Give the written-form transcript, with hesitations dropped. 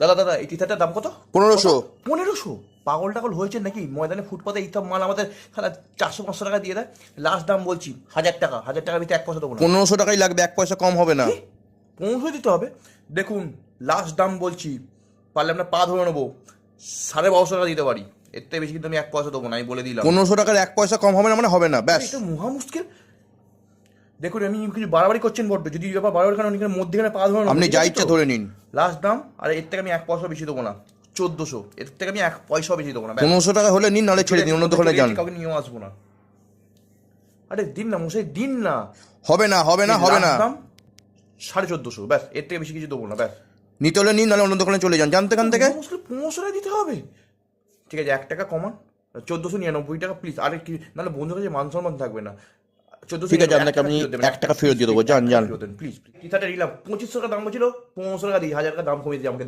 দাদা দাদা এই টি শার্টের দাম কত? 1500। 1500? পাগল টাগল হয়েছে নাকি? ময়দানে ফুটপাতে এইসব মাল আমাদের খেলা 400-500 টাকা দিয়ে দেয়। লাস্ট দাম বলছি 1000 টাকা। 1000 টাকা ভিতরে 1 পয়সা দেবো না। 1500 টাকাই লাগবে, 1 পয়সা কম হবে না। 1500 দিতে হবে? দেখুন লাস্ট দাম বলছি, পারলে আপনার পা ধরে নেবো, 1250 টাকা দিতে পারি। এর থেকে বেশি কিন্তু আমি 1 পয়সা দেবো না, আমি বলে দিলাম। 1500 টাকার 1 পয়সা কম হবে না মানে হবে না, ব্যাস। এটা মহা মুশকিল। দেখুন আমি কিছু বাড়াবাড়ি করছেন বড্ড, যদি ব্যাপার বাড়াবাড়ি কারণ মধ্যেখানে পা ধরে নেবো। আপনি যা ইচ্ছা ধরে নিন। লাস্ট দাম, আর এর থেকে আমি 1 পয়সা বেশি দেবো না। 1400, এর থেকে আমি 1 পয়সা বেশি দেবো না। 1500 টাকা হলে নিন, নাহলে ছেড়ে দিন, অন্য দোকানে যান। কাউকে নিয়েও আসবো না। আরে দিন না মশাই, দিন না। হবে না, হবে না, হবে না। দাম 1450, ব্যাস, এর থেকে বেশি কিছু দেবো না, ব্যাস। নিতে হলে নিন, নাহলে অন্য দোকানে চলে যান, জানতে কান থেকে। 1500 টাকা দিতে হবে? ঠিক আছে 1 টাকা কমান, 1499 টাকা প্লিজ। আরে কি, নাহলে বন্ধুর কাছে মান সম্মান থাকবে না। 1400, ঠিক আছে, আপনাকে আমি 1 টাকা ফেরত দিয়ে দেবো, যান যান। প্লিজ। টি শার্টটা নিলাম 2500 টাকা দাম বলছিল, 1500 টাকা দিই, 1000 টাকা দাম কমিয়ে দিই আমাকে।